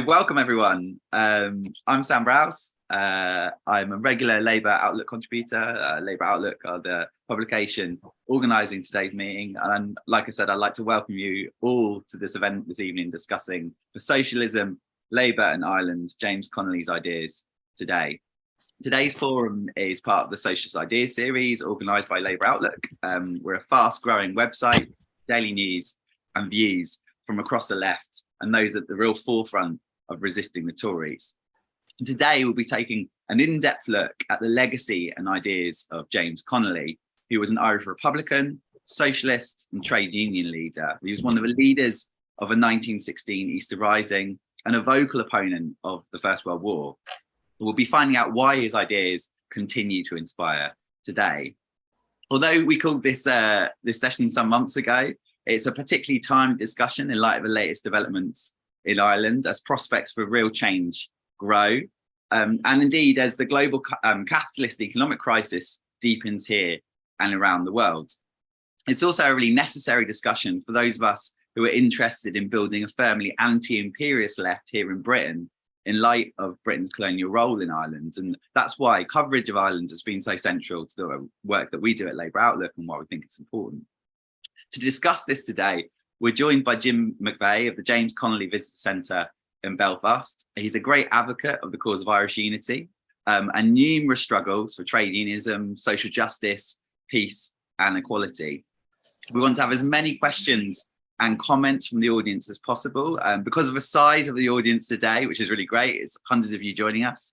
Welcome everyone. I'm Sam Browse. I'm a regular Labour Outlook contributor. Labour Outlook are the publication organising today's meeting. And like I said, I'd like to welcome you all to this event this evening discussing for socialism, Labour and Ireland, James Connolly's ideas today. Today's forum is part of the Socialist Ideas series organised by Labour Outlook. We're a fast growing website, daily news and views from across the left and those at the real forefront of resisting the Tories. And today we'll be taking an in-depth look at the legacy and ideas of James Connolly, who was an Irish Republican, socialist and trade union leader. He was one of the leaders of a 1916 Easter Rising and a vocal opponent of the First World War. We'll be finding out why his ideas continue to inspire today. Although we called this session some months ago, it's a particularly timed discussion in light of the latest developments in Ireland as prospects for real change grow. And indeed, as the global capitalist economic crisis deepens here and around the world. It's also a really necessary discussion for those of us who are interested in building a firmly anti-imperialist left here in Britain in light of Britain's colonial role in Ireland. And that's why coverage of Ireland has been so central to the work that we do at Labour Outlook and why we think it's important. To discuss this today, we're joined by Jim McVeigh of the James Connolly Visitor Centre in Belfast. He's a great advocate of the cause of Irish unity and numerous struggles for trade unionism, social justice, peace and equality. We want to have as many questions and comments from the audience as possible. Because of the size of the audience today, which is really great, it's hundreds of you joining us.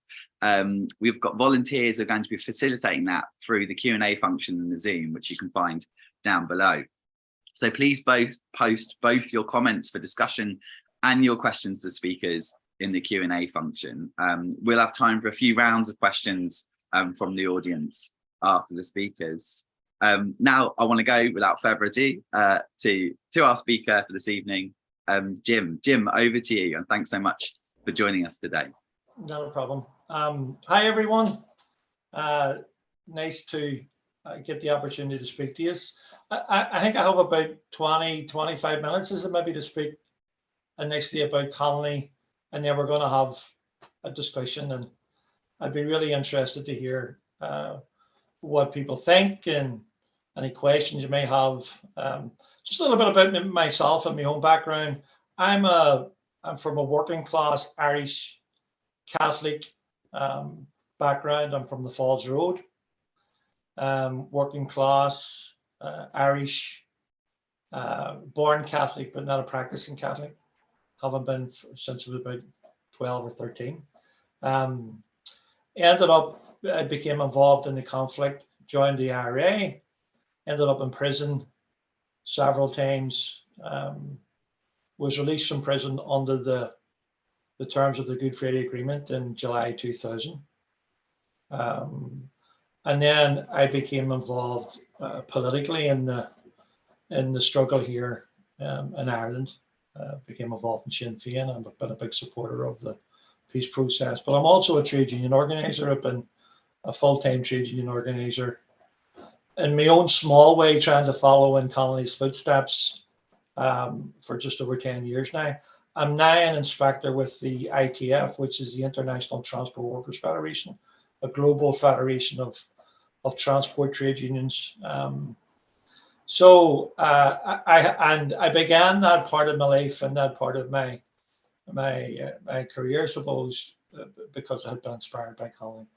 We've got volunteers who are going to be facilitating that through the Q&A function in the Zoom, which you can find down below. So please post both your comments for discussion and your questions to speakers in the Q&A function. We'll have time for a few rounds of questions from the audience after the speakers. Now I want to go without further ado to our speaker for this evening, Jim. Jim, over to you, and thanks so much for joining us today. Not a problem. Hi everyone. Nice to get the opportunity to speak to you. I think I have about 20-25 minutes is it maybe to speak initially about Connolly, and then we're going to have a discussion, and I'd be really interested to hear what people think and any questions you may have. Just a little bit about myself and my own background. I'm from a working class Irish Catholic background. I'm from the Falls Road. Working class Irish, born Catholic but not a practicing Catholic. Haven't been since I was about 12 or 13. I became involved in the conflict, joined the IRA, ended up in prison several times, was released from prison under the terms of the Good Friday Agreement in July 2000. And then I became involved politically in the struggle here in Ireland. Became involved in Sinn Féin. I've been a big supporter of the peace process, but I'm also a trade union organiser. I've been a full-time trade union organiser in my own small way, trying to follow in Connolly's footsteps for just over 10 years now. I'm now an inspector with the ITF, which is the International Transport Workers Federation, a global federation of transport trade unions. I began that part of my life and that part of my career, I suppose, because I had been inspired by Connolly.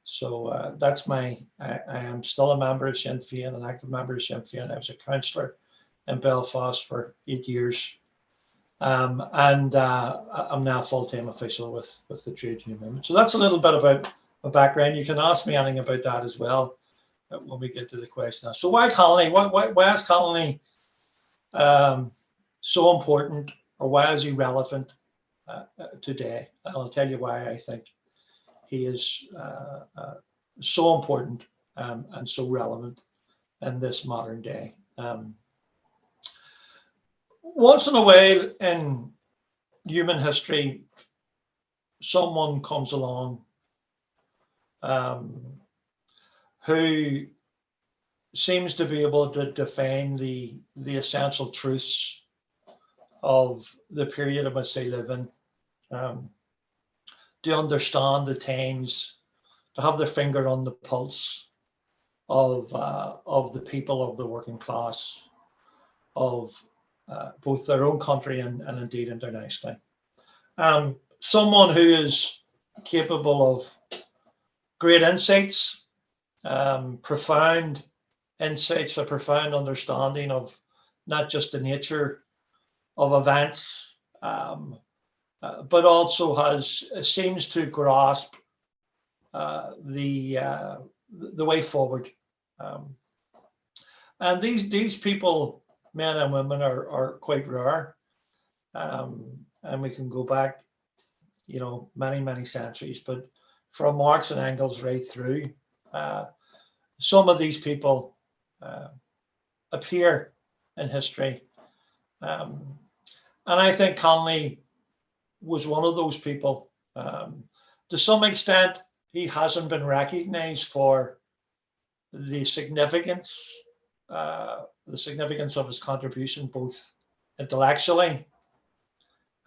So that's I am still a member of Sinn Féin, an active member of Sinn Féin. I was a councillor in Belfast for 8 years. And I'm now a full-time official with the trade union movement. So that's a little bit about my background. You can ask me anything about that as well when we get to the question. So why Connolly? Why is Connolly so important, or why is he relevant today? And I'll tell you why I think he is so important and so relevant in this modern day. Once in a while in human history, someone comes along who seems to be able to define the essential truths of the period in which they live in to understand the times, to have their finger on the pulse of the people of the working class of both their own country and indeed internationally. Someone who is capable of great insights, profound insights, a profound understanding of not just the nature of events, but also seems to grasp the way forward. And these people, men and women, are quite rare, and we can go back, many centuries. But from Marx and Engels right through, some of these people appear in history, and I think Connolly was one of those people. To some extent, he hasn't been recognised for the significance of his contribution, both intellectually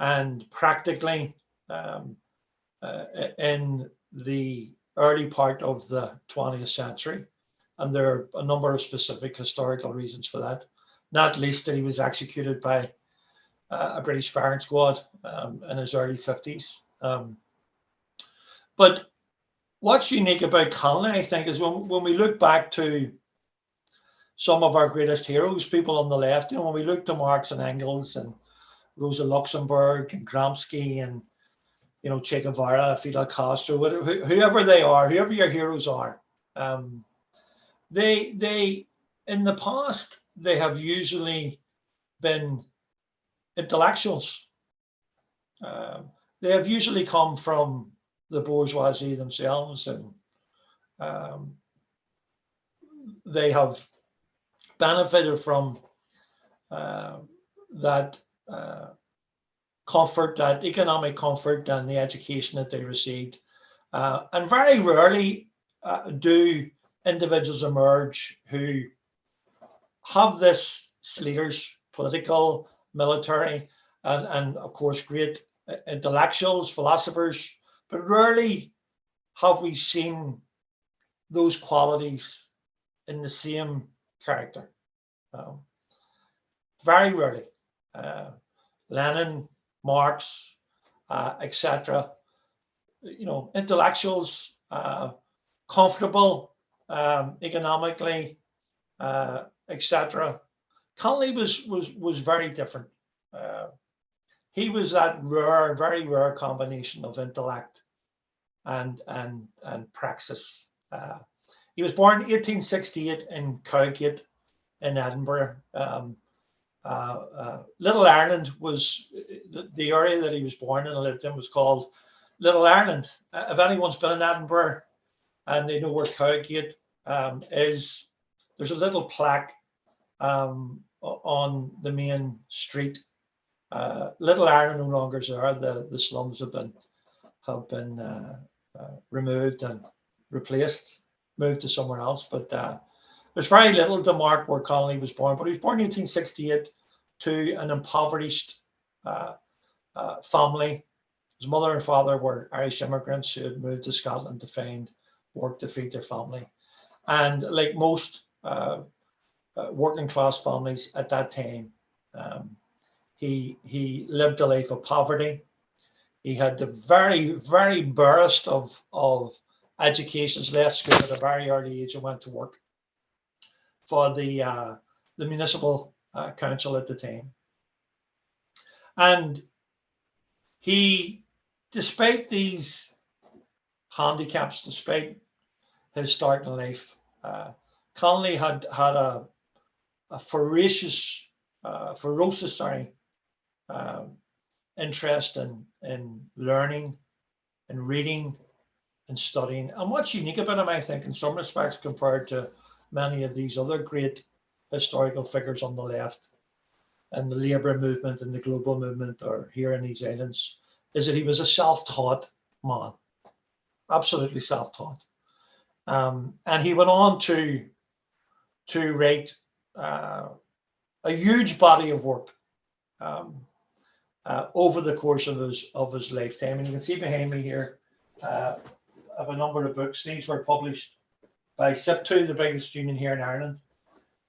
and practically, in the early part of the 20th century. And there are a number of specific historical reasons for that, not least that he was executed by a British firing squad in his early 50s. But what's unique about Connolly, I think, is when we look back to some of our greatest heroes, people on the left, when we look to Marx and Engels and Rosa Luxemburg and Gramsci and, Che Guevara, Fidel Castro, whoever they are, whoever your heroes are, they in the past, they have usually been intellectuals. They have usually come from the bourgeoisie themselves, and they have benefited from that comfort, that economic comfort, and the education that they received. And very rarely do individuals emerge who have this leaders, political, military, and of course great intellectuals, philosophers, but rarely have we seen those qualities in the same character. Very rarely. Lenin, Marx, etc. Intellectuals, comfortable economically, etc. Connolly was very different. He was that rare, very rare combination of intellect and praxis. He was born in 1868 in Cowgate in Edinburgh. Little Ireland was the area that he was born in and lived in, was called Little Ireland. If anyone's been in Edinburgh and they know where Cowgate is, there's a little plaque on the main street. Little Ireland no longer is there. The slums have been removed and replaced, moved to somewhere else. But there's very little to mark where Connolly was born. But he was born in 1868 to an impoverished family. His mother and father were Irish immigrants who had moved to Scotland to find work to feed their family. And like most working class families at that time, he lived a life of poverty. He had the very, very barest of educations, left school at a very early age and went to work for the municipal council at the time. And he, despite these handicaps, despite his start in life, Connolly had a ferocious interest in learning and reading and studying. And what's unique about him, I think, in some respects, compared to many of these other great historical figures on the left and the labour movement and the global movement, or here in these islands, is that he was a self-taught man, absolutely self-taught. And he went on to write a huge body of work. over the course of his lifetime. And you can see behind me here, I have a number of books. These were published by SIP2, the biggest union here in Ireland.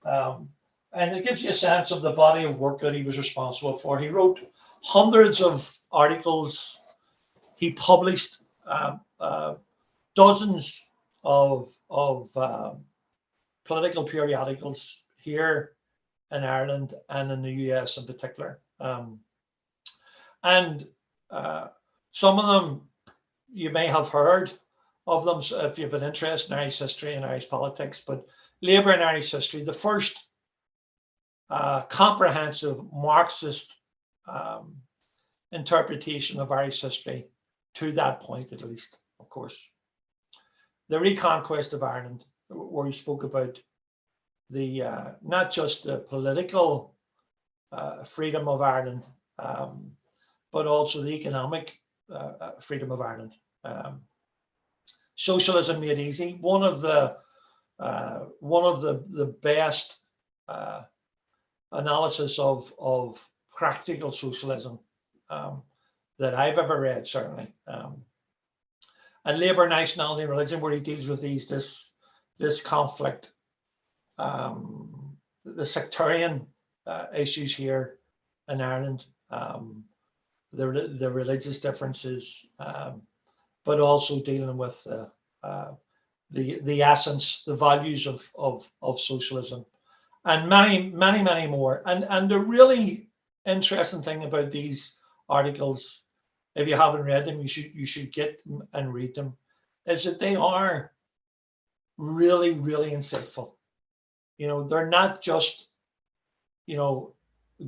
And it gives you a sense of the body of work that he was responsible for. He wrote hundreds of articles. He published dozens of political periodicals here in Ireland and in the US in particular. And some of them you may have heard of them if you have an interest in Irish history and Irish politics, but Labour in Irish history, the first comprehensive Marxist interpretation of Irish history to that point, at least, of course. The Reconquest of Ireland, where he spoke about the not just the political freedom of Ireland, but also the economic freedom of Ireland. Socialism Made Easy, one of the best analysis of practical socialism that I've ever read, certainly. And Labour, Nationality and Religion, where he deals with this conflict, the sectarian issues here in Ireland, the religious differences, but also dealing with the essence, the values of socialism, and many more. And the really interesting thing about these articles, if you haven't read them, you should get them and read them, is that they are really insightful. You know, they're not just, you know,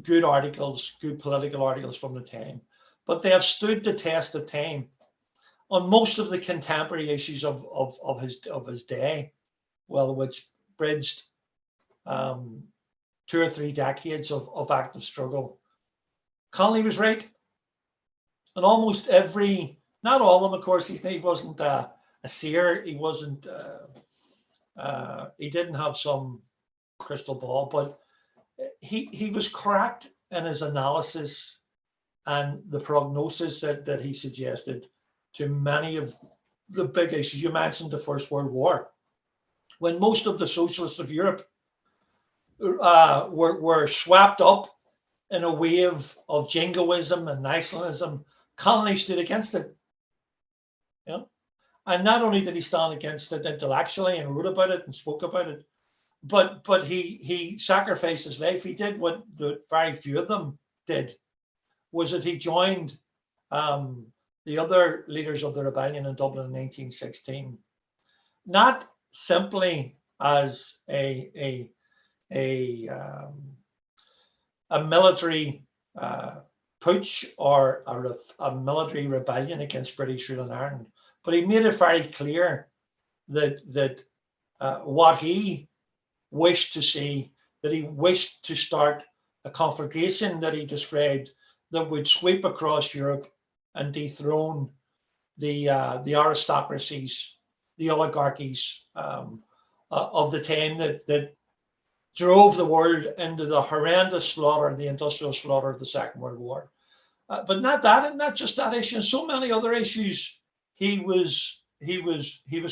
good articles, good political articles from the time, but they have stood the test of time on most of the contemporary issues of his day, well, which bridged 2 or 3 decades of active struggle. Connolly was right. And almost every, not all of them, of course, he wasn't a seer, he wasn't, he didn't have some crystal ball, but he was correct in his analysis and the prognosis that he suggested to many of the big issues. You mentioned the First World War. When most of the socialists of Europe were swept up in a wave of jingoism and nationalism, Connolly stood against it. Yeah? And not only did he stand against it intellectually and wrote about it and spoke about it, but he sacrificed his life. He did what the very few of them did, was that he joined the other leaders of the rebellion in Dublin in 1916, not simply as a military putsch or a military rebellion against British rule in Ireland, but he made it very clear that what he wished to see, that he wished to start a conflagration that he described that would sweep across Europe and dethrone the aristocracies, the oligarchies of the time that drove the world into the horrendous slaughter, the industrial slaughter of the Second World War. But not just that issue, and so many other issues. He was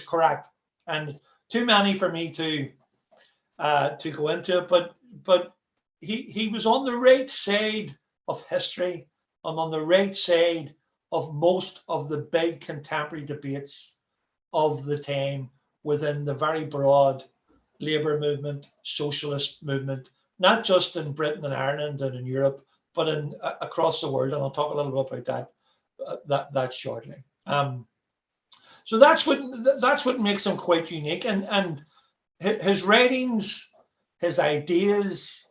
correct, and too many for me to go into it. But he was on the right side of history and on the right side of most of the big contemporary debates of the time within the very broad Labour movement, socialist movement, not just in Britain and Ireland and in Europe, but across the world. And I'll talk a little bit about that shortly. So that's what makes him quite unique. And his writings, his ideas,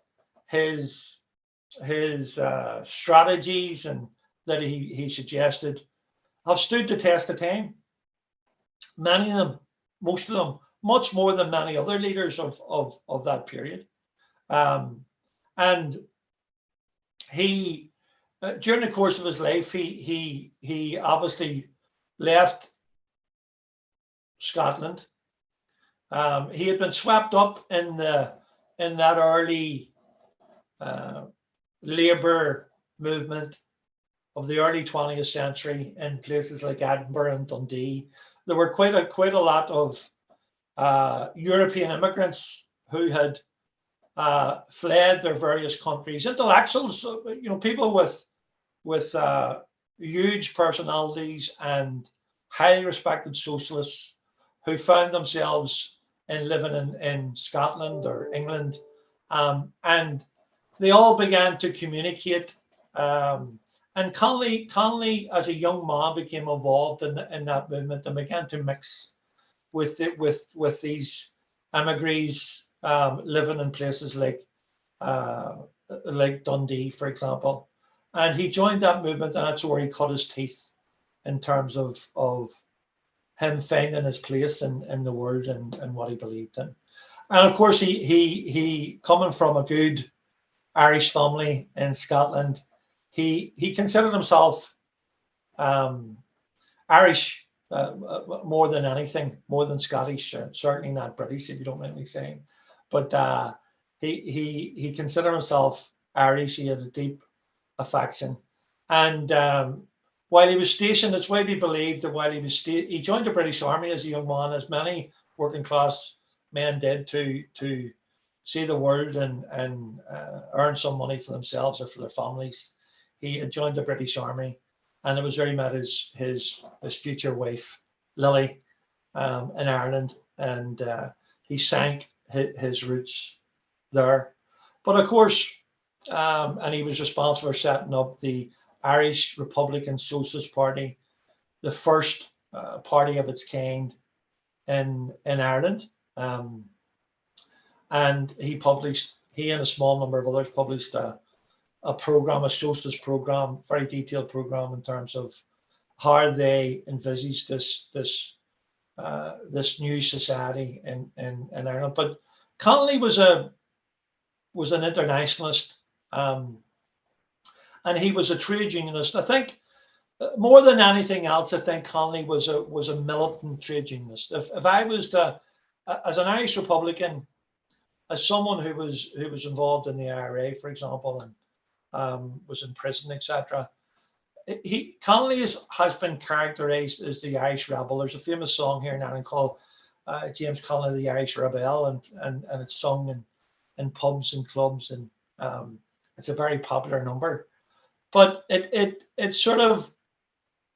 his strategies, and that he suggested have stood the test of time. Many of them, most of them, much more than many other leaders of that period. And he, during the course of his life, he obviously left Scotland. He had been swept up in that early Labour movement the early 20th century in places like Edinburgh and Dundee. There were quite a lot of European immigrants who had fled their various countries. Intellectuals, people with huge personalities and highly respected socialists who found themselves living in Scotland or England, and they all began to communicate. And Connolly, as a young man, became involved in that movement and began to mix with these emigres living in places like Dundee, for example. And he joined that movement, and that's where he cut his teeth in terms of him finding his place in the world and what he believed in. And of course, he coming from a good Irish family in Scotland, he considered himself Irish more than anything, more than Scottish, certainly not British, if you don't mind me saying. But he considered himself Irish. He had a deep affection. And while he was stationed, it's widely believed that while he joined the British Army as a young man, as many working class men did, to see the world and earn some money for themselves or for their families. He had joined the British Army, and it was where he met his future wife, Lily, in Ireland, and he sank his roots there. But of course, and he was responsible for setting up the Irish Republican Socialist Party, the first party of its kind in Ireland. And he and a small number of others published a program, a socialist program, very detailed program in terms of how they envisaged this new society in Ireland. But Connolly was an internationalist, and he was a trade unionist. I think more than anything else, I think Connolly was a militant trade unionist. If I was as an Irish Republican, as someone who was involved in the IRA, for example, and was in prison, etc., Connolly has been characterised as the Irish rebel. There's a famous song here in Ireland called James Connolly, the Irish Rebel, and it's sung in pubs and clubs, and it's a very popular number. But it sort of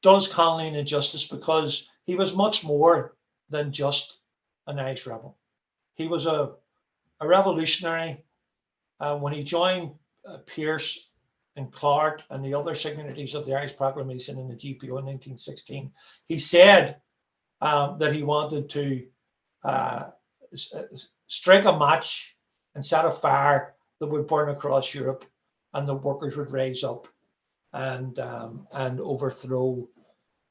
does Connolly an injustice, because he was much more than just an Irish rebel. He was a revolutionary. When he joined Pearse and Clark and the other signatories of the Irish Proclamation in the GPO in 1916, he said that he wanted to strike a match and set a fire that would burn across Europe, and the workers would rise up and overthrow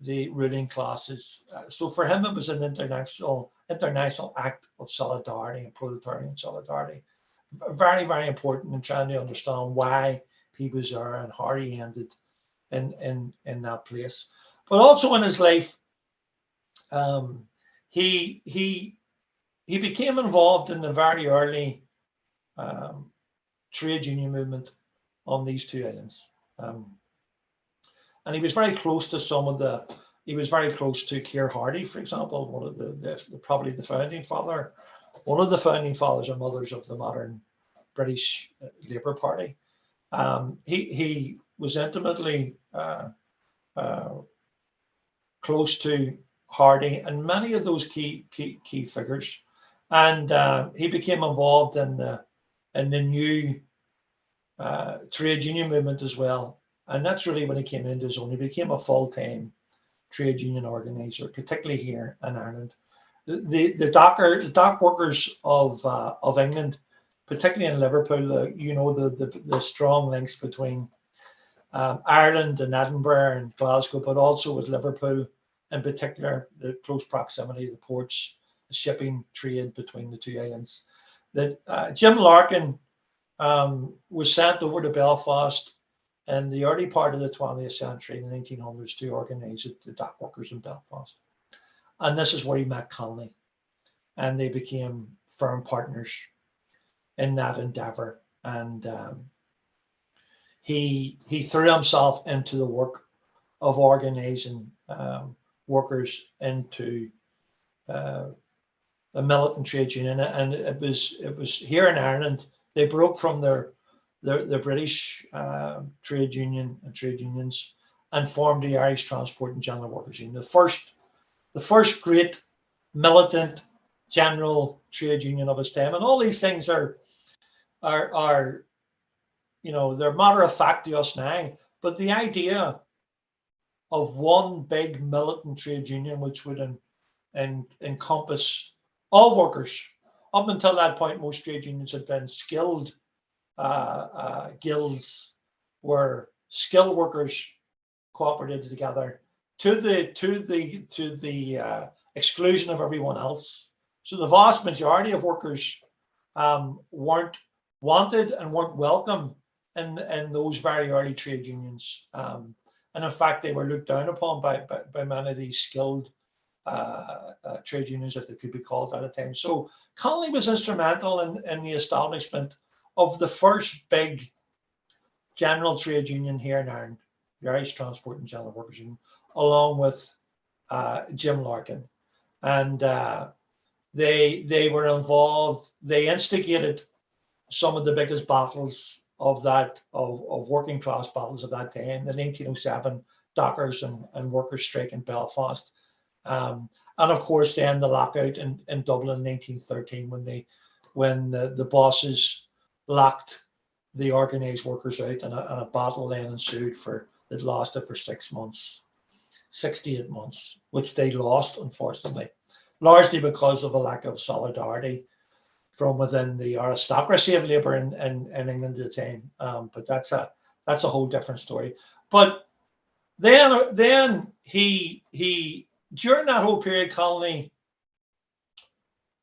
the ruling classes. So for him, it was an international act of solidarity and proletarian solidarity. Very, very important in trying to understand why he was there and how he ended in that place. But also in his life, he became involved in the very early trade union movement on these two islands. And he was very close to he was very close to Keir Hardie, for example, one of probably the founding father, one of the founding fathers and mothers of the modern British Labour Party. He was intimately close to Hardie and many of those key figures, and he became involved in the new trade union movement as well. And that's really when he came into his own. He became a full-time trade union organizer, particularly here in Ireland. The dock workers of England, particularly in Liverpool, the strong links between Ireland and Edinburgh and Glasgow, but also with Liverpool in particular, the close proximity of the ports, the shipping trade between the two islands. That Jim Larkin was sent over to Belfast in the early part of the 20th century, in the 1900s, to organise the dock workers in Belfast. And this is where he met Connolly, and they became firm partners in that endeavour. And he threw himself into the work of organizing workers into a militant trade union, and it was here in Ireland they broke from their British trade unions and formed the Irish Transport and General Workers Union, the first great militant general trade union of its time. And all these things are they're matter of fact to us now, but the idea of one big militant trade union which would encompass all workers. Up until that point, most trade unions had been skilled guilds where skilled workers cooperated together to the exclusion of everyone else. So the vast majority of workers weren't wanted and weren't welcome in those very early trade unions. And in fact, they were looked down upon by many of these skilled trade unions, if they could be called at a time. So Connolly was instrumental in the establishment of the first big general trade union here in Ireland, the Irish Transport and General Workers Union, along with Jim Larkin. And they were involved, they instigated some of the biggest battles of working class battles of that time, the 1907 dockers and workers' strike in Belfast. And of course, then the lockout in Dublin in 1913 when the bosses locked the organised workers out, and a battle then ensued that lasted for 6 months, 68 months, which they lost, unfortunately, largely because of a lack of solidarity from within the aristocracy of labour in England at the time. But that's a whole different story. But then he during that whole period, Connolly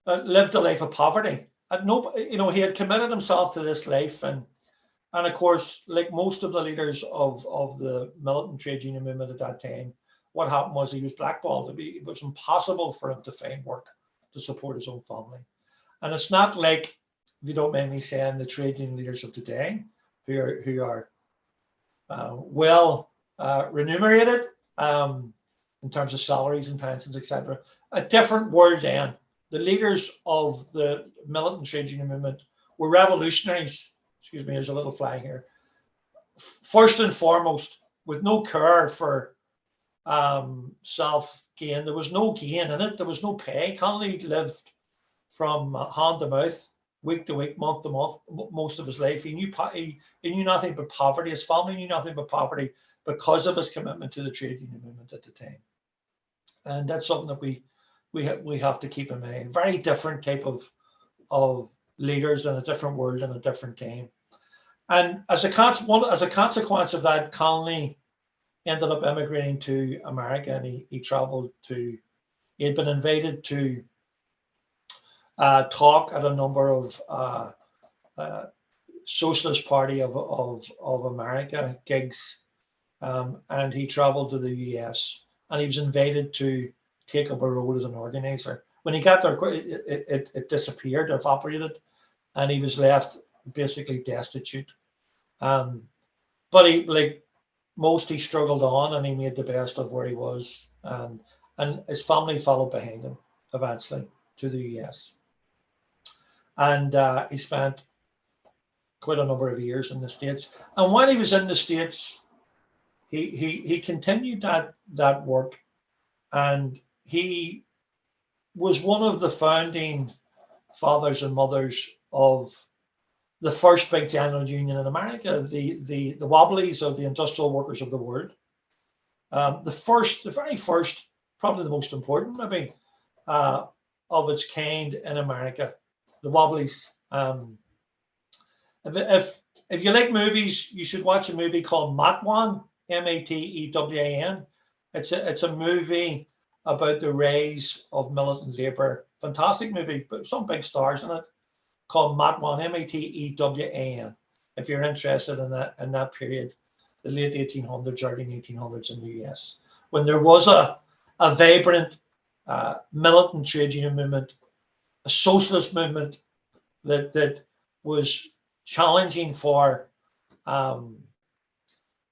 lived a life of poverty. He had committed himself to this life, and of course, like most of the leaders of the militant trade union movement at that time, what happened was he was blackballed. It was impossible for him to find work to support his own family. And it's not like, if you don't mind me saying, the trade union leaders of today who are well remunerated in terms of salaries and pensions, etc. A different world then. The leaders of the militant trade union movement were revolutionaries. Excuse me, there's a little fly here. First and foremost, with no care for self-gain. There was no gain in it. There was no pay. Connolly lived from hand to mouth, week to week, month to month, most of his life. He knew nothing but poverty. His family knew nothing but poverty because of his commitment to the trade union movement at the time. And that's something that we have to keep in mind. Very different type of leaders in a different world and a different time. And as a consequence of that, Connolly ended up emigrating to America, and he traveled he had been invited to talk at a number of Socialist Party of America gigs, and he traveled to the US, and he was invited to take up a role as an organizer. When he got there, it disappeared, evaporated, and he was left basically destitute. But he, like most, he struggled on, and he made the best of where he was, and his family followed behind him eventually to the US. And he spent quite a number of years in the States. And while he was in the States, he continued that work, and he was one of the founding fathers and mothers of the first big general union in America, the Wobblies, of the Industrial Workers of the World. The very first, probably the most important, maybe, of its kind in America, the Wobblies. If you like movies, you should watch a movie called Matewan, Matewan. It's a movie about the rise of militant labour. Fantastic movie, but some big stars in it, called Matewan, Matewan. If you're interested in that period, the late 1800s, early 1900s in the US, when there was a vibrant militant trade union movement, a socialist movement that was challenging for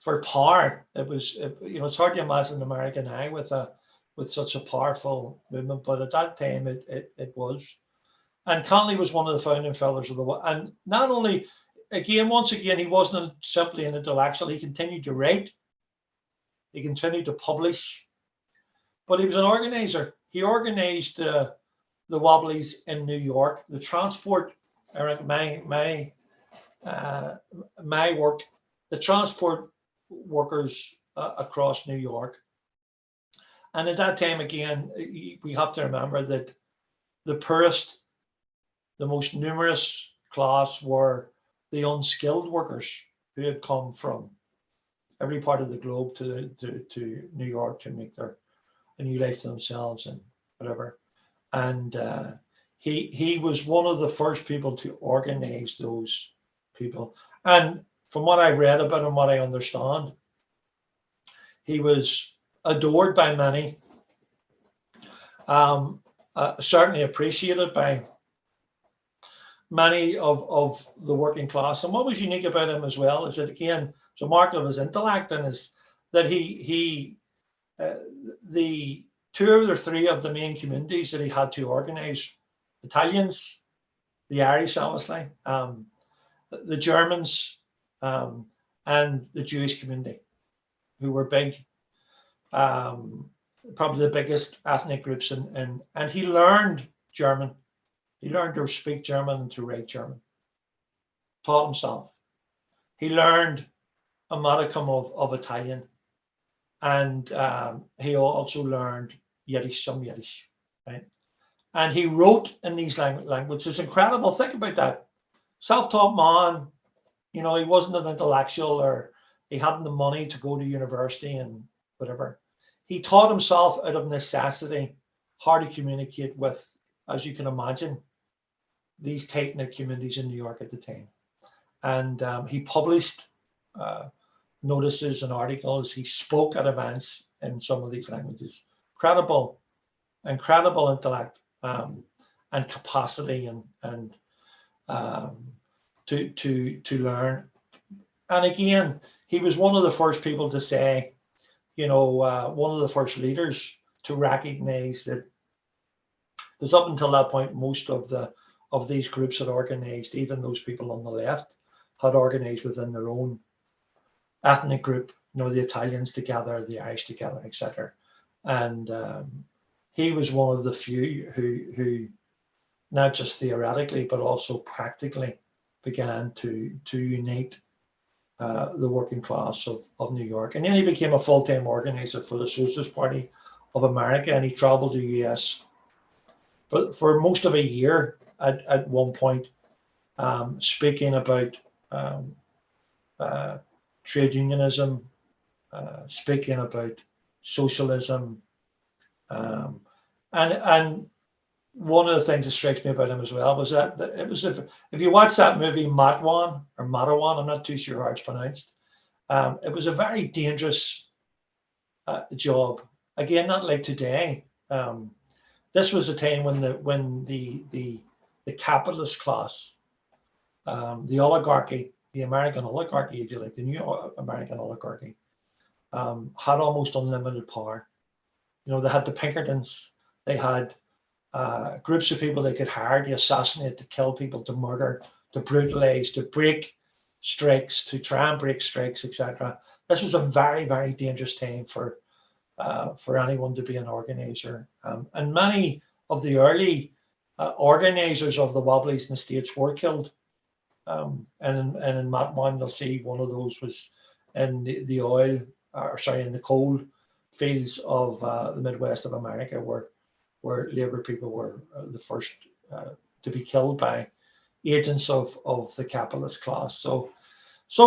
for power. It's hard to imagine an American eye with such a powerful movement, but at that time it was. And Connolly was one of the founding fathers of and not only, once again, he wasn't simply an intellectual. He continued to write, he continued to publish, but he was an organizer. He organized the Wobblies in New York, the transport. My work, the transport workers across New York. And at that time, again, we have to remember that the poorest, the most numerous class were the unskilled workers who had come from every part of the globe to New York to make a new life for themselves and whatever. And he was one of the first people to organize those people. And from what I read about him, what I understand, he was adored by many, certainly appreciated by many of the working class. And what was unique about him as well is that, again, it's a mark of his intellect and is that the two or three of the main communities that he had to organize, Italians, the Irish, obviously, the Germans, and the Jewish community, who were big, probably the biggest ethnic groups. And he learned German. He learned to speak German and to write German, taught himself. He learned a modicum of Italian. And he also learned Yiddish, some Yiddish, right? And he wrote in these languages. It's incredible. Think about that. Self-taught man, he wasn't an intellectual or he hadn't the money to go to university and whatever. He taught himself out of necessity how to communicate with, as you can imagine, these tight-knit communities in New York at the time. And he published notices and articles. He spoke at events in some of these languages. Incredible intellect and capacity and to learn. And again, he was one of the first people to say, one of the first leaders to recognize that, because up until that point, most of these groups had organized, even those people on the left had organized within their own ethnic group, the Italians together, the Irish together, etc. And he was one of the few who not just theoretically, but also practically began to unite the working class of New York. And then he became a full-time organizer for the Socialist Party of America, and he traveled to the US for most of a year at one point, speaking about trade unionism, speaking about socialism. And one of the things that strikes me about him as well was that it was, if you watch that movie Matawan, I'm not too sure how it's pronounced, it was a very dangerous job. Again, not like today. This was a time when the capitalist class, the oligarchy, the American oligarchy, if you like, the new American oligarchy, had almost unlimited power. They had the Pinkertons, they had groups of people they could hire to assassinate, to kill people, to murder, to brutalize, to break strikes, to try and break strikes, etc. This was a very, very dangerous time for anyone to be an organizer. And many of the early organizers of the Wobblies in the States were killed. And in Matawan, you'll see one of those was in the in the coal fields of the Midwest of America, where Labour people were the first to be killed by agents of the capitalist class. So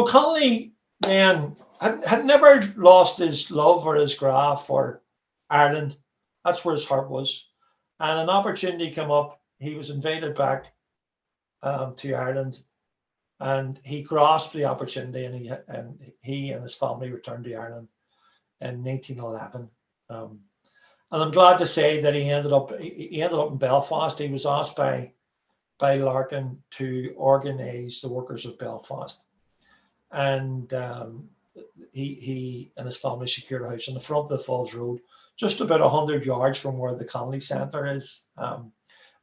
Connolly then had never lost his love or his graft for Ireland. That's where his heart was. And an opportunity came up. He was invited back to Ireland, and he grasped the opportunity, and he and his family returned to Ireland in 1911. And I'm glad to say that he ended up in Belfast. He was asked by Larkin to organise the Workers of Belfast, and he and his family secured a house on the front of the Falls Road, just about 100 yards from where the Connolly Centre is. And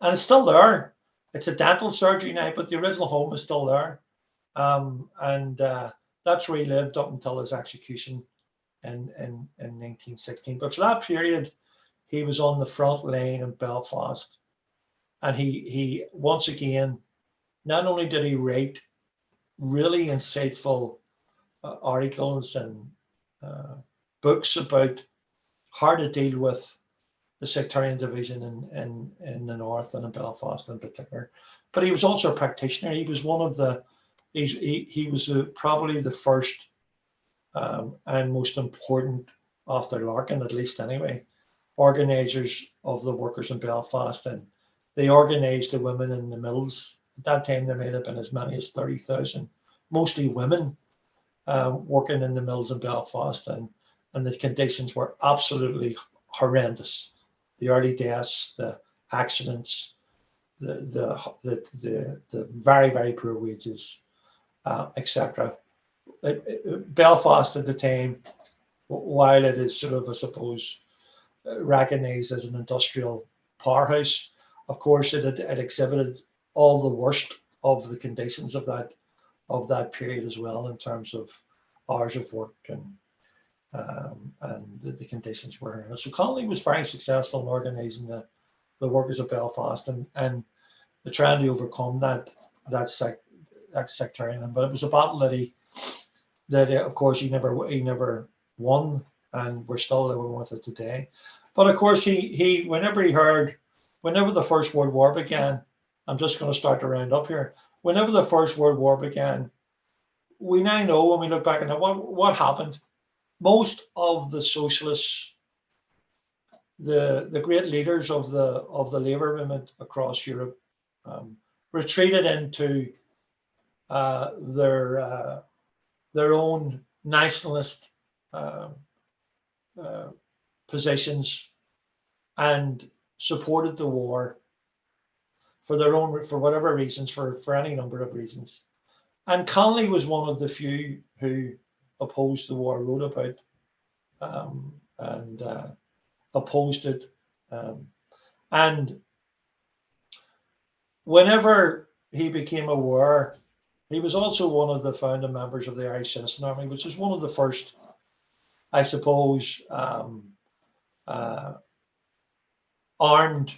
it's still there. It's a dental surgery now, but the original home is still there. And that's where he lived up until his execution in 1916. But for that period, he was on the front line in Belfast. And he once again, not only did he write really insightful articles and books about how to deal with the sectarian division in the north and in Belfast in particular, but he was also a practitioner. He was one of the he was probably the first and most important, after Larkin at least anyway, organisers of the workers in Belfast, and they organised the women in the mills. At that time there may have been as many as 30,000, mostly women, working in the mills in Belfast, and the conditions were absolutely horrendous. The early deaths, the accidents, the very, very poor wages, etc. Belfast at the time, while it is sort of, I suppose, recognised as an industrial powerhouse, of course it exhibited all the worst of the conditions of that period as well, in terms of hours of work and the conditions were. So Connolly was very successful in organising the workers of Belfast and trying to overcome that sectarian. But it was a battle that of course he never won, and we're still living with it today. But of course he whenever the First World War began, I'm just going to start to round up here. Whenever the First World War began, we now know, when we look back at what happened. Most of the socialists, the great leaders of the labour movement across Europe, retreated into their own nationalist positions and supported the war for whatever reasons, for any number of reasons. And Connolly was one of the few who opposed the war, wrote about and opposed it. And whenever he became aware, he was also one of the founding members of the Irish Citizen Army, which was one of the first, I suppose, armed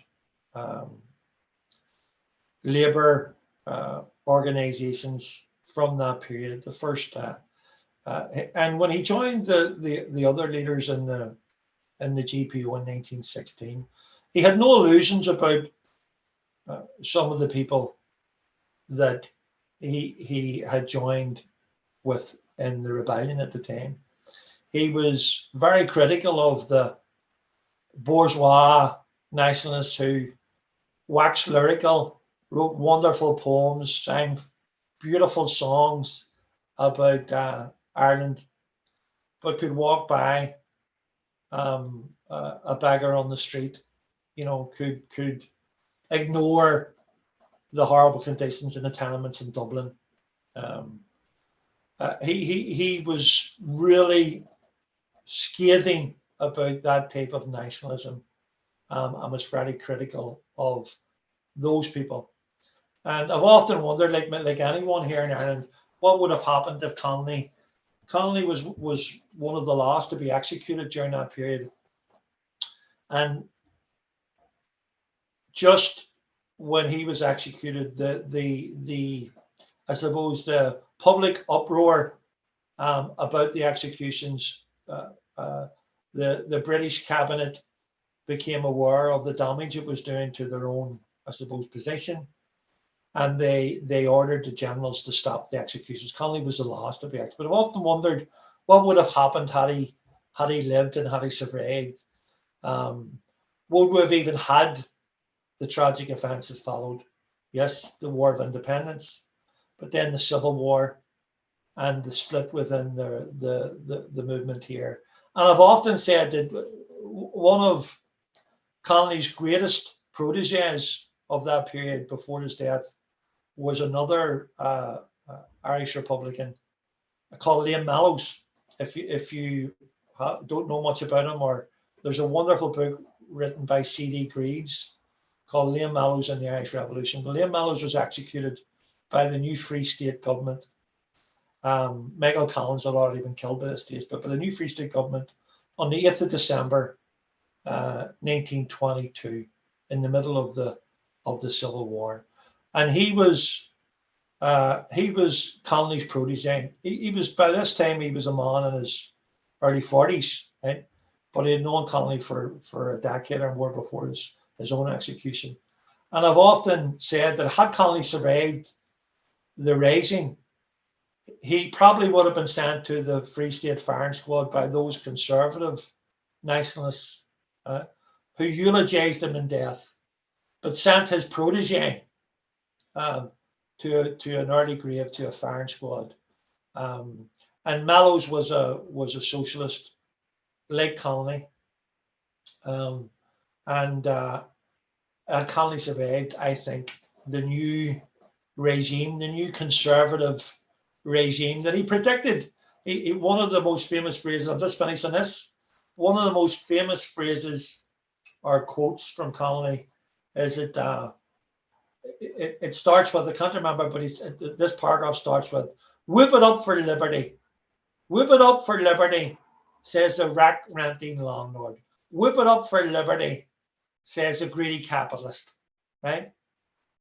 labour organisations from that period. The first, and when he joined the other leaders in the GPO in 1916, he had no illusions about some of the people that he had joined with in the rebellion at the time. He was very critical of the bourgeois nationalists who waxed lyrical, wrote wonderful poems, sang beautiful songs about Ireland, but could walk by a beggar on the street, could ignore the horrible conditions in the tenements in Dublin. He was really scathing about that type of nationalism, and was very critical of those people. And I've often wondered, like anyone here in Ireland, what would have happened if Connolly was one of the last to be executed during that period. And just when he was executed, the I suppose the public uproar about the executions, the British cabinet became aware of the damage it was doing to their own, I suppose, position, and they ordered the generals to stop the executions. Connolly was the last to be executed. But I've often wondered what would have happened had he lived and had he survived. Would we have even had the tragic events that followed? Yes, the War of Independence, but then the Civil War and the split within the movement here. And I've often said that one of Connolly's greatest proteges of that period before his death was another Irish Republican called Liam Mallows. if you don't know much about him, or there's a wonderful book written by C.D. Greaves called Liam Mallows and the Irish Revolution. But Liam Mallows was executed by the new Free State government. Michael Collins had already been killed by this stage, but by the new Free State government on the 8th of December, 1922, in the middle of the Civil War. And he was Connolly's protege. He was, by this time, he was a man in his early 40s, right? But he had known Connolly for a decade or more before his own execution. And I've often said that had Connolly survived the Rising, he probably would have been sent to the Free State firing squad by those conservative nationalists who eulogized him in death, but sent his protege to an early grave, to a firing squad. And Mallows was a socialist, like Connolly, and Connolly survived, I think, the new regime, the new conservative regime that he predicted. One of the most famous phrases, I'm just finishing this, one of the most famous phrases or quotes from Connolly is that it starts with, I can't remember, but this paragraph starts with, "Whip it up for liberty. Whip it up for liberty," says the rack-renting landlord. "Whip it up for liberty," says a greedy capitalist, right?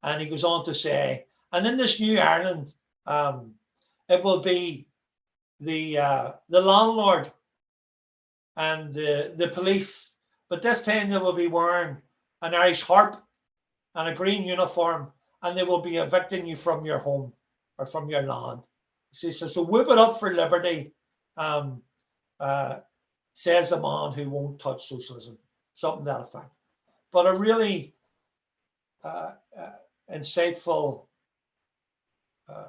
And he goes on to say, and in this new Ireland, it will be the landlord and the police, but this time they will be wearing an Irish harp and a green uniform, and they will be evicting you from your home or from your land. So whip it up for liberty, says a man who won't touch socialism, something to that effect. But a really insightful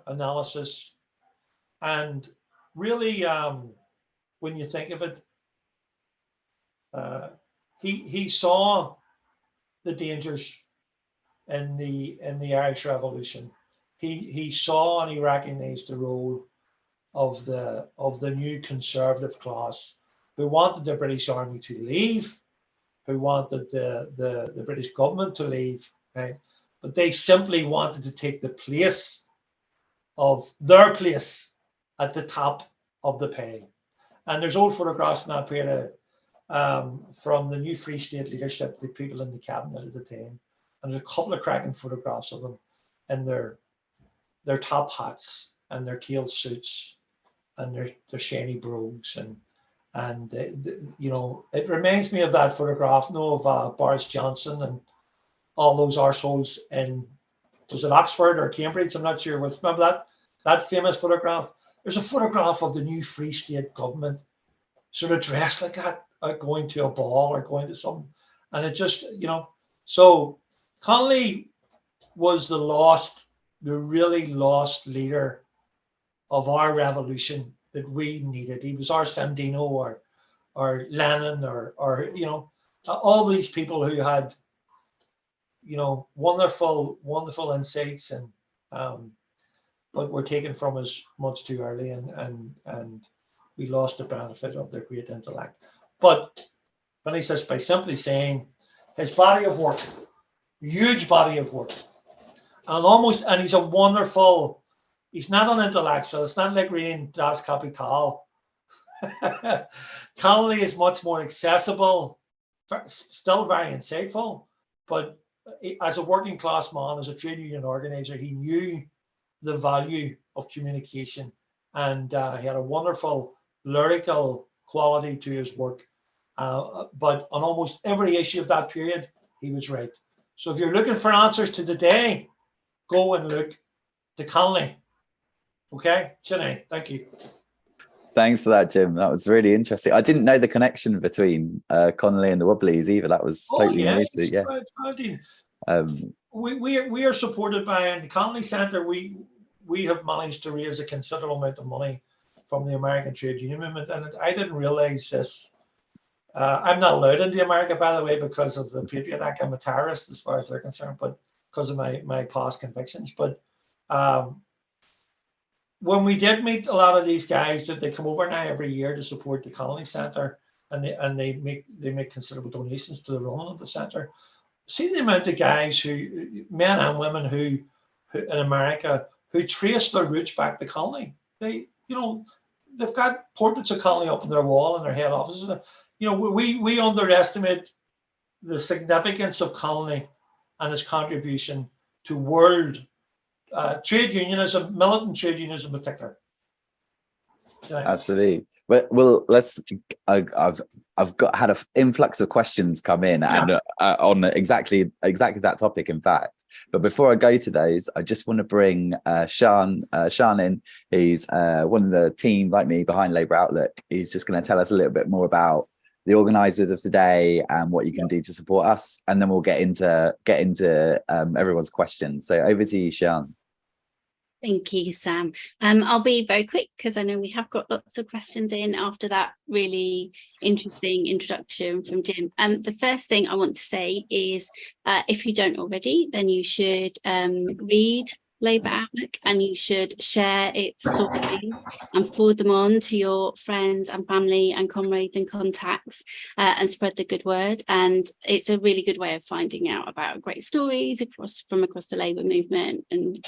analysis, and really, when you think of it, he saw the dangers in the Irish Revolution. He saw and he recognized the role of the new conservative class who wanted the British Army to leave, who wanted the British government to leave, right? But they simply wanted to take the place of their place at the top of the pile. And there's old photographs in that period from the new Free State leadership, the people in the cabinet at the time. And there's a couple of cracking photographs of them in their top hats and their tail suits and their shiny brogues. And you know, it reminds me of that photograph, of Boris Johnson and all those arseholes in, was it Oxford or Cambridge? I'm not sure. Remember that famous photograph? There's a photograph of the new Free State government sort of dressed like that, going to a ball or going to something. And it just, you know, so Connolly was the really lost leader of our revolution that we needed. He was our Sandino or Lenin or you know, all these people who had, you know, wonderful insights, and but were taken from us much too early, and we lost the benefit of their great intellect. But finish this by simply saying his body of work, huge body of work, and he's a wonderful, he's not an intellectual. It's not like reading Das Kapital. Connolly is much more accessible, still very insightful, but as a working class man, as a trade union organizer, he knew the value of communication, and he had a wonderful lyrical quality to his work. But on almost every issue of that period, he was right. So if you're looking for answers to the day, go and look to Connolly. Okay, Sinead, thank you. Thanks for that, Jim. That was really interesting. I didn't know the connection between Connolly and the Wobblies either. That was totally new to me. Yeah. We are supported by the Connolly Centre. We have managed to raise a considerable amount of money from the American trade union movement, and I didn't realise this. I'm not allowed into America, by the way, because of the Patriot Act. I'm a terrorist as far as they're concerned, but because of my past convictions. But when we did meet a lot of these guys, that they come over now every year to support the Connolly Centre, and they make considerable donations to the running of the centre. See the amount of guys who, men and women who in America, who trace their roots back to Connolly. They've got portraits of Connolly up on their wall in their head offices. We underestimate the significance of Connolly and his contribution to world trade unionism, militant trade unionism in particular. Absolutely. Well, I've had an influx of questions come in and on exactly that topic, in fact. But before I go to those, I just want to bring Sean in. He's one of the team, like me, behind Labour Outlook. He's just going to tell us a little bit more about the organisers of today and what you can do to support us, and then we'll get into everyone's questions. So over to you, Sean. Thank you, Sam. I'll be very quick because I know we have got lots of questions in after that really interesting introduction from Jim. The first thing I want to say is if you don't already, then you should read Labour Outlook, and you should share its stories and forward them on to your friends and family and comrades and contacts, and spread the good word. And it's a really good way of finding out about great stories from across the Labour movement and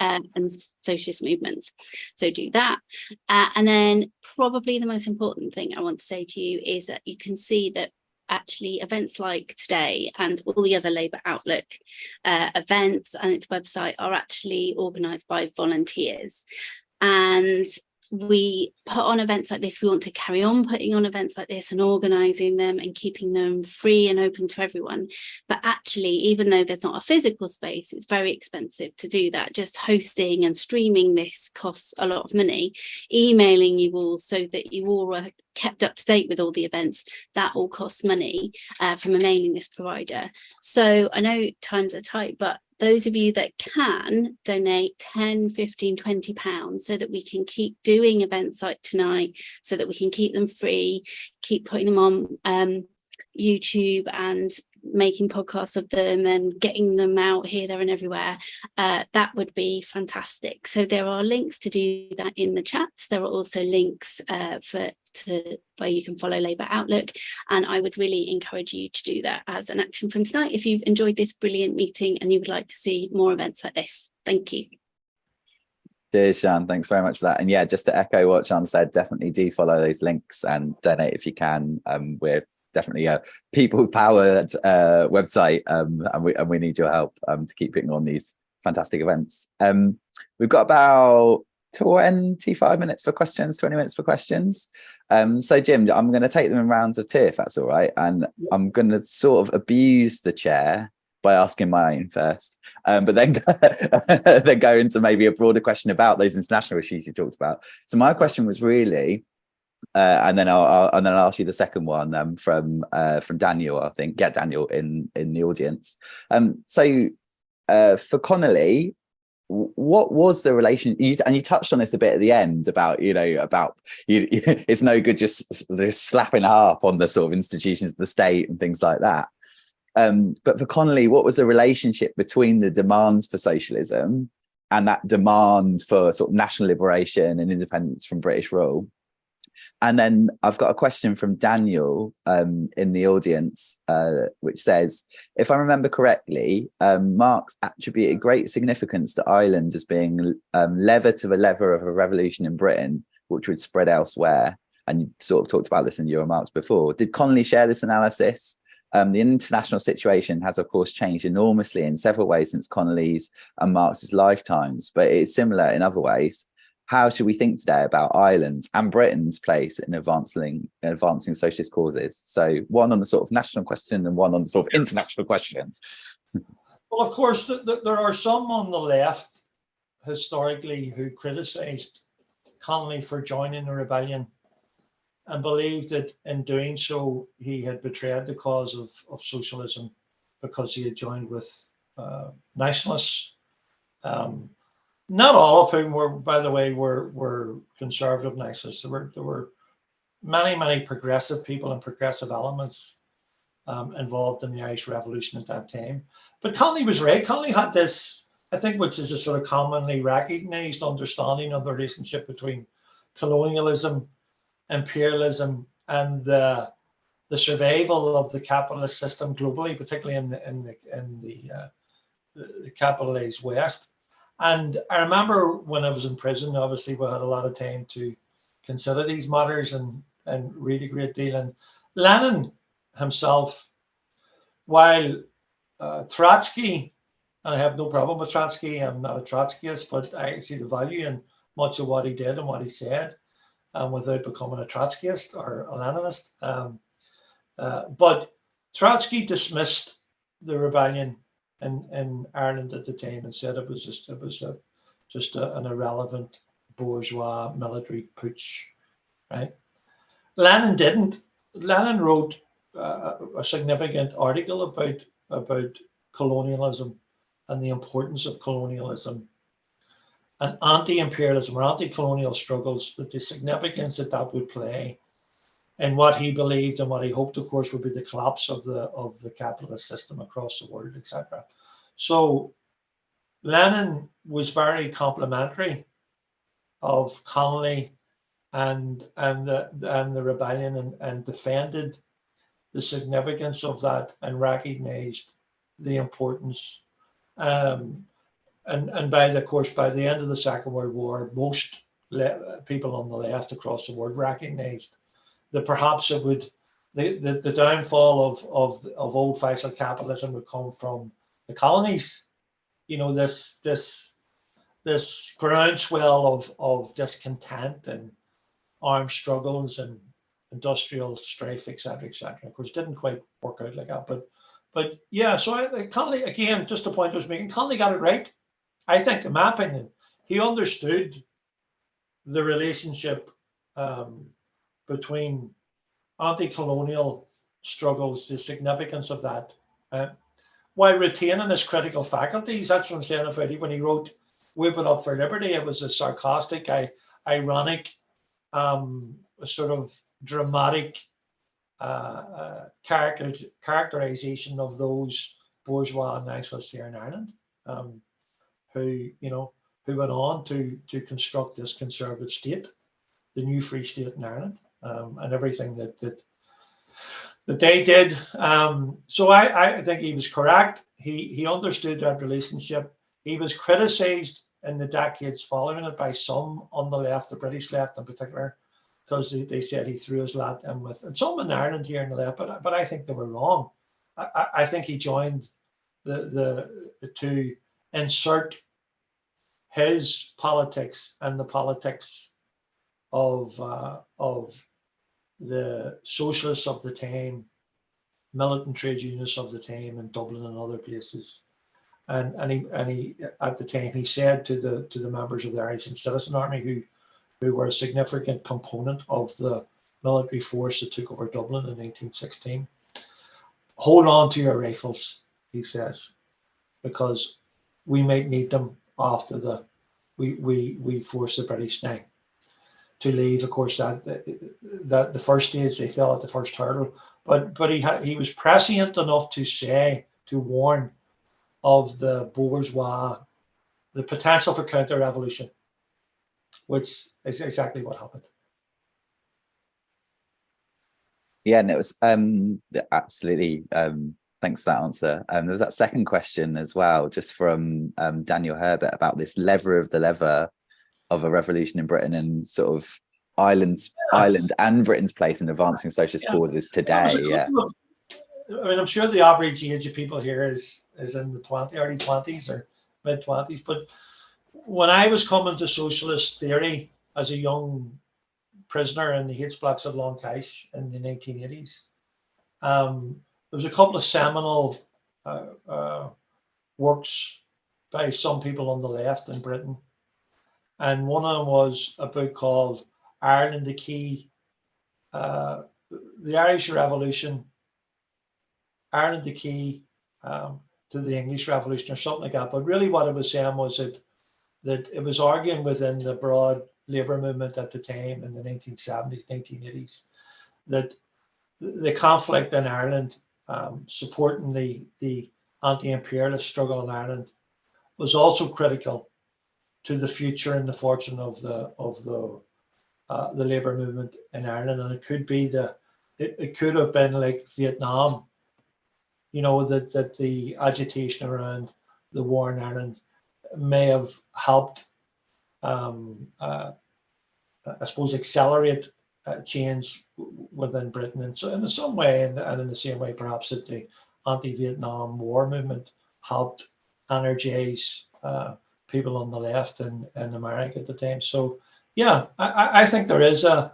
socialist movements. So do that. And then probably the most important thing I want to say to you is that you can see that actually events like today and all the other Labour Outlook events and its website are actually organised by volunteers. And we put on events like this. We want to carry on putting on events like this and organising them and keeping them free and open to everyone. But actually, even though there's not a physical space, it's very expensive to do that. Just hosting and streaming this costs a lot of money. Emailing you all so that you all are kept up to date with all the events, that all costs money from a mailing list provider. So I know times are tight, but those of you that can donate 10, 15, 20 pounds so that we can keep doing events like tonight, so that we can keep them free, keep putting them on YouTube and making podcasts of them and getting them out here, there and everywhere, that would be fantastic. So there are links to do that in the chats. There are also links where you can follow Labour Outlook, and I would really encourage you to do that as an action from tonight if you've enjoyed this brilliant meeting and you would like to see more events like this. Thank you. Cheers, Sean. Thanks very much for that. And yeah, just to echo what Sean said, definitely do follow those links and donate if you can. We're definitely a people-powered website, and we need your help to keep putting on these fantastic events. We've got about 25 minutes for questions, 20 minutes for questions. So Jim, I'm going to take them in rounds of two, if that's all right. And I'm going to sort of abuse the chair by asking my own first, but then then go into maybe a broader question about those international issues you talked about. So my question was really, and then I'll ask you the second one from Daniel, I think. Get Daniel in the audience. So for Connolly, what was the relation? And you touched on this a bit at the end about it's no good just slapping a harp on the sort of institutions of the state and things like that. But for Connolly, what was the relationship between the demands for socialism and that demand for sort of national liberation and independence from British rule? And then I've got a question from Daniel in the audience, which says, if I remember correctly, Marx attributed great significance to Ireland as being lever to the lever of a revolution in Britain, which would spread elsewhere. And you sort of talked about this in your remarks before. Did Connolly share this analysis? The international situation has, of course, changed enormously in several ways since Connolly's and Marx's lifetimes, but it is similar in other ways. How should we think today about Ireland's and Britain's place in advancing socialist causes? So one on the sort of national question and one on the sort of international question. Well, of course, there are some on the left historically who criticised Connolly for joining the rebellion and believed that in doing so, he had betrayed the cause of socialism because he had joined with nationalists. Not all of whom were, by the way, were conservative nationalists. There were many progressive people and progressive elements involved in the Irish Revolution at that time. But Connolly was right. Connolly had this I think, which is a sort of commonly recognized understanding of the relationship between colonialism, imperialism, and the survival of the capitalist system globally, particularly in the capitalized West. And I remember when I was in prison, obviously we had a lot of time to consider these matters and read a great deal. And Lenin himself, while Trotsky, and I have no problem with Trotsky, I'm not a Trotskyist, but I see the value in much of what he did and what he said, without becoming a Trotskyist or a Leninist. But Trotsky dismissed the rebellion in Ireland at the time and said it was just an irrelevant bourgeois military putsch, right? Lenin didn't. Lenin wrote a significant article about colonialism and the importance of colonialism and anti-imperialism or anti-colonial struggles, but the significance that would play in what he believed and what he hoped, of course, would be the collapse of the capitalist system across the world, etc. So Lenin was very complimentary of Connolly and the rebellion and defended the significance of that and recognized the importance. And by the end of the Second World War, most people on the left across the world recognized that perhaps it would the downfall of old-fashioned capitalism would come from the colonies. You know, this groundswell of discontent and armed struggles and industrial strife, etc., etc. Of course, it didn't quite work out like that, but yeah. So Connolly, again, just the point I was making, Connolly got it right. I think, in my opinion, he understood the relationship between anti-colonial struggles, the significance of that, while retaining his critical faculties. That's what I'm saying about it. When he wrote "Whip It Up for Liberty," it was a sarcastic, ironic, sort of dramatic characterization of those bourgeois nationalists here in Ireland, who went on to construct this conservative state, the new free state in Ireland, and everything that they did. So I think he was correct. He understood that relationship. He was criticised in the decades following it by some on the left, the British left in particular, because they said he threw his lot in with, and some in Ireland here in the left, but I think they were wrong. I think he joined to insert his politics and the politics of the socialists of the time, militant trade unionists of the time in Dublin and other places, and he at the time he said to the members of the Irish Citizen Army who were a significant component of the military force that took over Dublin in 1916, hold on to your rifles, he says, because we might need them after we force the British now to leave. Of course, that the first stage they fell at the first hurdle, but he was prescient enough to warn of the bourgeois, the potential for counter-revolution, which is exactly what happened. Yeah, and it was absolutely. Thanks for that answer. There was that second question as well, just from Daniel Herbert, about this lever of a revolution in Britain and sort of Ireland and Britain's place in advancing socialist causes today. Yeah. I mean, I'm sure the average age of people here is in the early 20s or mid 20s. But when I was coming to socialist theory as a young prisoner in the H blocks of Long Cache in the 1980s, there was a couple of seminal works by some people on the left in Britain. And one of them was a book called Ireland the Key, the Irish Revolution, Ireland the Key to the English Revolution, or something like that. But really what it was saying was that it was arguing within the broad labour movement at the time in the 1970s, 1980s, that the conflict in Ireland, supporting the anti-imperialist struggle in Ireland, was also critical to the future and the fortune of the labour movement in Ireland. And it could be it could have been like Vietnam, you know, that the agitation around the war in Ireland may have helped, I suppose, accelerate change within Britain. And so in some way, and in the same way, perhaps, that the anti-Vietnam War movement helped energize people on the left in America at the time. So yeah, I think there is a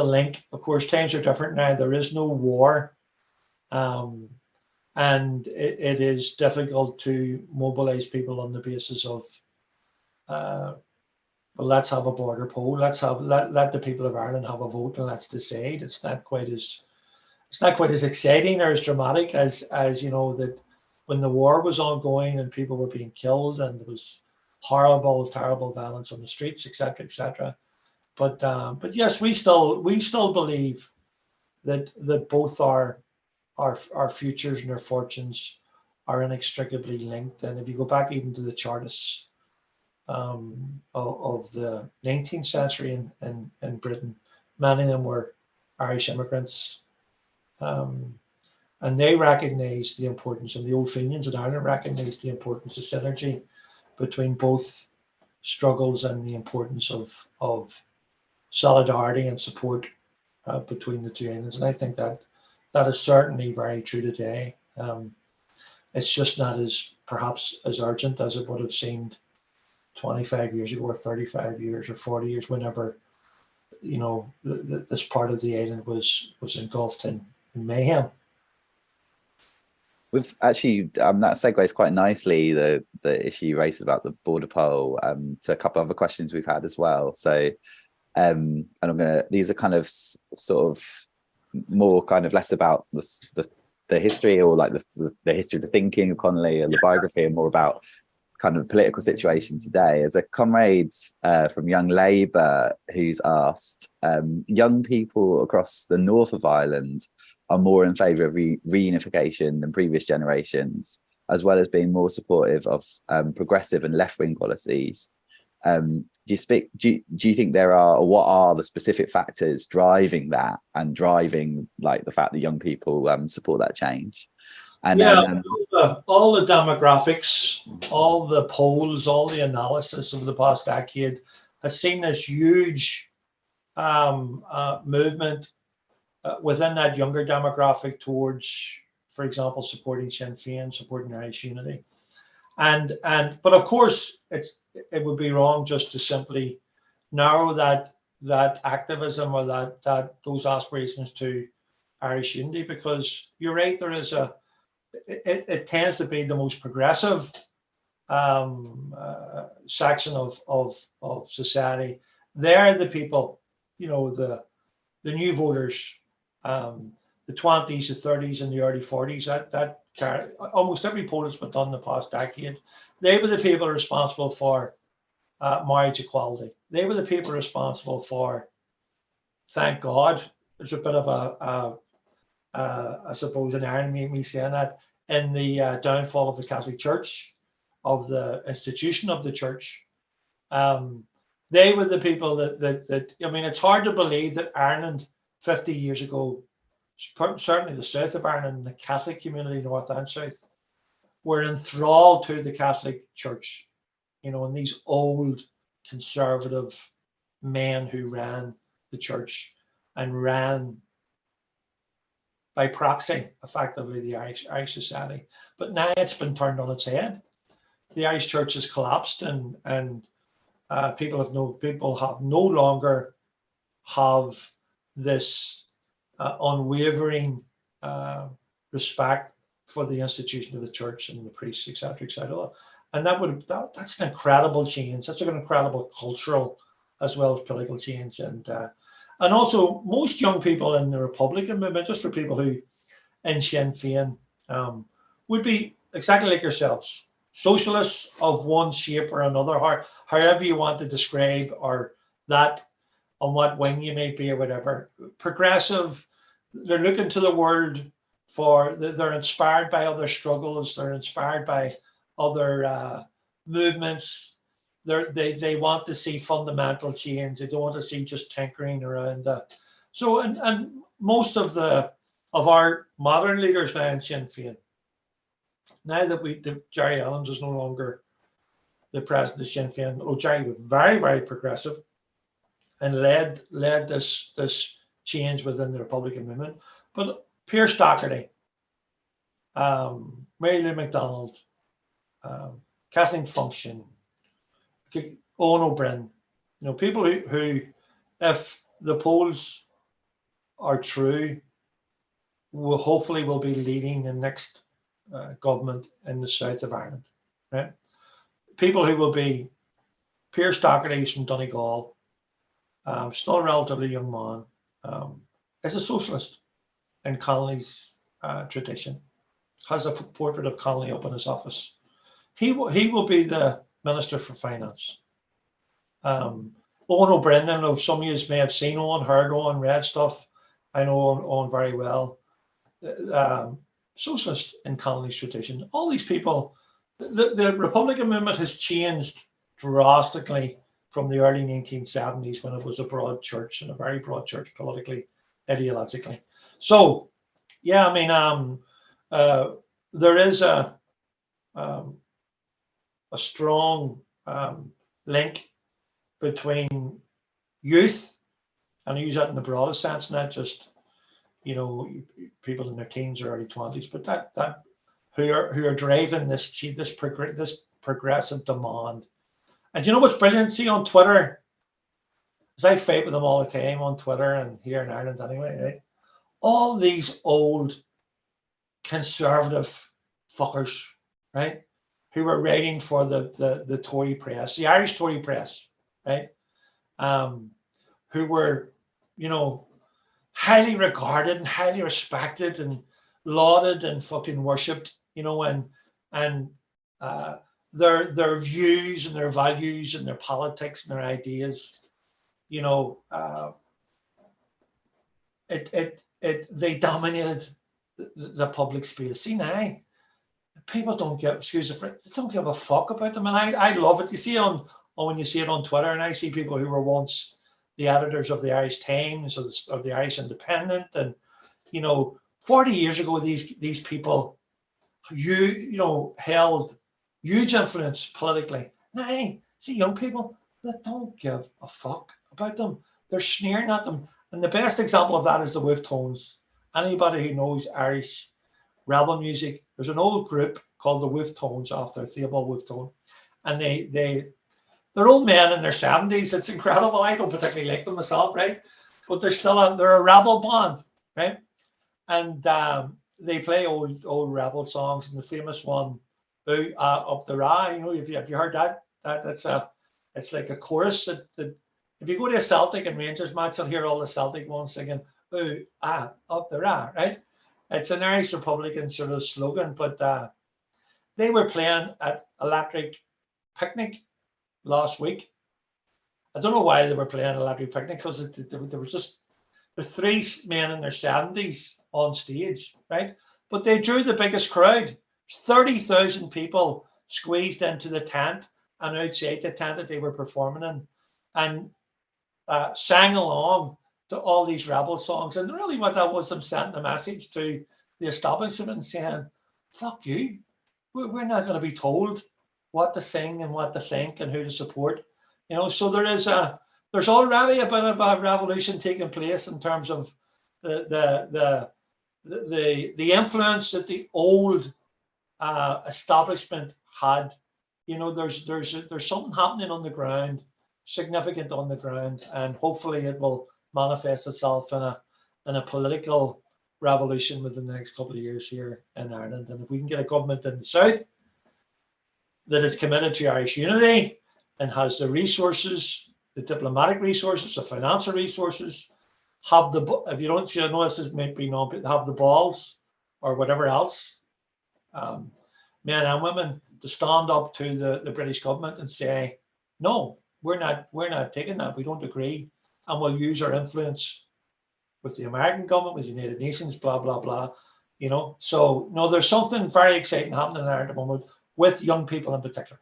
link. Of course, times are different now. There is no war, and it is difficult to mobilize people on the basis of well, let's have a border poll. Let the people of Ireland have a vote and let's decide. It's not quite as exciting or as dramatic as you know, that when the war was ongoing and people were being killed and there was horrible, terrible violence on the streets, etc., etc. But yes, we still believe that both our futures and our fortunes are inextricably linked. And if you go back even to the Chartists of the 19th century in Britain, many of them were Irish immigrants, and they recognised the importance, and the Old Fenians in Ireland recognised the importance of synergy between both struggles and the importance of solidarity and support between the two islands. And I think that is certainly very true today. It's just not perhaps as urgent as it would have seemed 25 years ago, or 35 years, or 40 years, whenever, you know, this part of the island was engulfed in mayhem. We've actually that segues quite nicely the issue you raised about the border poll to a couple other questions we've had as well. So and these are kind of sort of more kind of less about the history, or like the history of the thinking of Connolly and the biography, and more about kind of the political situation today. As a comrade from Young Labour who's asked, young people across the north of Ireland are more in favour of reunification than previous generations, as well as being more supportive of progressive and left-wing policies. Do you think there are, or what are the specific factors driving that, and driving like the fact that young people support that change? And then, all the demographics, all the polls, all the analysis of the past decade has seen this huge movement within that younger demographic towards, for example, supporting Sinn Féin, supporting Irish unity. But of course, it would be wrong just to simply narrow that activism or those aspirations to Irish unity, because you're right, there is it tends to be the most progressive section of society. They're the people, you know, the new voters, the 20s, the 30s, and the early 40s. That almost every poll that's been done in the past decade, they were the people responsible for marriage equality. They were the people responsible for, thank God, there's a bit of I suppose, an irony in me saying that, in the downfall of the Catholic Church, of the institution of the church. They were the people that I mean, it's hard to believe that Ireland 50 years ago, certainly the south of Ireland, the Catholic community, north and south, were enthralled to the Catholic Church, you know, and these old conservative men who ran the church and ran by proxy, effectively, the Irish society. But now it's been turned on its head. The Irish Church has collapsed, and people have no longer have this unwavering respect for the institution of the church and the priests, etc., etc. And that's an incredible change. That's an incredible cultural as well as political change. And also, most young people in the Republican movement, just for people who in Sinn Féin, would be exactly like yourselves, socialists of one shape or another, however you want to describe, or that on what wing you may be or whatever. Progressive, they're looking to the world they're inspired by other struggles, they're inspired by other movements. They want to see fundamental change. They don't want to see just tinkering around that. So, and most of our modern leaders now in Sinn Féin, now that Jerry Adams is no longer the president of Sinn Féin, although Jerry was very, very progressive and led this change within the Republican movement. But Pierce Doherty, Mary Lou McDonald, Kathleen Function, Owen O'Brien, people who, if the polls are true, hopefully will be leading the next government in the south of Ireland, right? People who will be Pierce Doherty from Donegal, still a relatively young man, is a socialist in Connolly's tradition, has a portrait of Connolly up in his office. He will be the Minister for Finance. Owen O'Brien, I know some of you may have seen Owen, heard Owen, read stuff. I know Owen very well. Socialist in Connolly's tradition. All these people, the Republican movement has changed drastically from the early 1970s when it was a broad church, and a very broad church politically, ideologically. So, yeah, I mean, there is a strong link between youth, and I use that in the broadest sense, not just people in their teens or early 20s, but that who are driving this progressive demand. And you know what's brilliant? See on Twitter, because I fight with them all the time on Twitter and here in Ireland anyway, right? All these old conservative fuckers, right, who were writing for the Tory press, the Irish Tory press, right, who were, highly regarded and highly respected and lauded and fucking worshipped, and their views and their values and their politics and their ideas, they dominated the public space. See now, people don't give, they don't give a fuck about them, and I love it. You see when you see it on Twitter, and I see people who were once the editors of the Irish Times or the Irish Independent, and 40 years ago, these people, held huge influence politically. Now, see young people that don't give a fuck about them. They're sneering at them, and the best example of that is the Wolf Tones. Anybody who knows Irish rebel music, there's an old group called the Wolf Tones after Theobald Wolf Tone, and they're old men in their 70s. It's incredible. I don't particularly like them myself, right? But they're a rebel band, right? And they play old rebel songs, and the famous one, Up the Ra. Have you heard that? It's like a chorus that if you go to a Celtic and Rangers match, you'll hear all the Celtic ones singing Up the Ra, right? It's an Irish Republican sort of slogan, but they were playing at Electric Picnic last week. I don't know why they were playing Electric Picnic, because there were three men in their 70s on stage, right? But they drew the biggest crowd. 30,000 people squeezed into the tent and outside the tent that they were performing in, and sang along to all these rebel songs. And really what that was, them sending a message to the establishment and saying, fuck you, we're not going to be told what to sing and what to think and who to support. So there's already a bit of a revolution taking place in terms of the influence that the old establishment had. There's something happening on the ground, significant on the ground, and hopefully it will manifest itself in a political revolution within the next couple of years here in Ireland. And if we can get a government in the south that is committed to Irish unity and has the resources, the diplomatic resources, the financial resources, have the balls or whatever else, men and women, to stand up to the British government and say, no, we're not taking that. We don't agree, and we'll use our influence with the American government, with the United Nations, blah blah blah. So no, there's something very exciting happening there at the moment with young people in particular.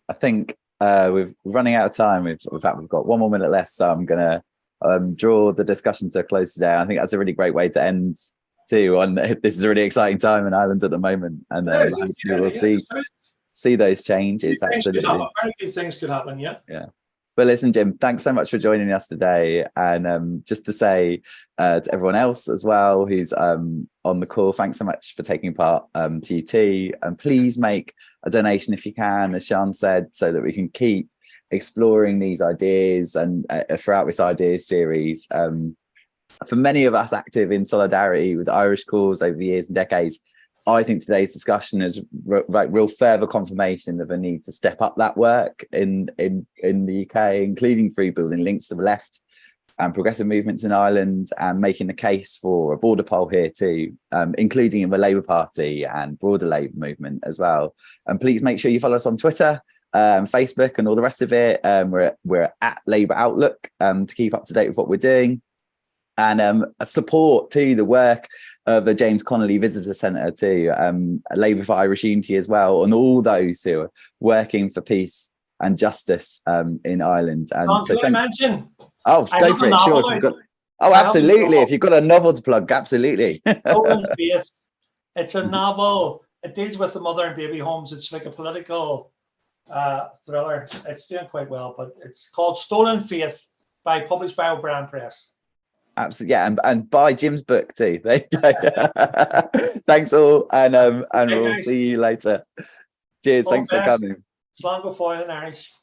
I think we're running out of time. In fact, we've got 1 more minute left, so I'm gonna draw the discussion to a close today. I think that's a really great way to end too. On this is a really exciting time in Ireland at the moment, and we'll see those changes. Absolutely, very good things could happen. Yeah. But listen, Jim, thanks so much for joining us today. And just to say to everyone else as well who's on the call, thanks so much for taking part, to you too. And please make a donation if you can, as Sean said, so that we can keep exploring these ideas and throughout this ideas series. For many of us active in solidarity with the Irish cause over the years and decades, I think today's discussion is real further confirmation of a need to step up that work in the UK, including through building links to the left and progressive movements in Ireland, and making the case for a border poll here too, including in the Labour Party and broader Labour movement as well. And please make sure you follow us on Twitter, Facebook, and all the rest of it. We're at Labour Outlook to keep up to date with what we're doing. And support to the work of the James Connolly Visitor Centre too, Labour for Irish Unity as well, and all those who are working for peace and justice in Ireland. And so can I mention? Oh, go for it. Sure. If absolutely. If you've got a novel to plug, absolutely. It's a novel. It deals with the mother and baby homes. It's like a political thriller. It's doing quite well, but it's called Stolen Faith, published by O'Brien Press. Absolutely, yeah, and buy Jim's book too. There you go. Thanks all, and we'll see you later. Cheers. Thanks for coming. Slán go fóill in Irish.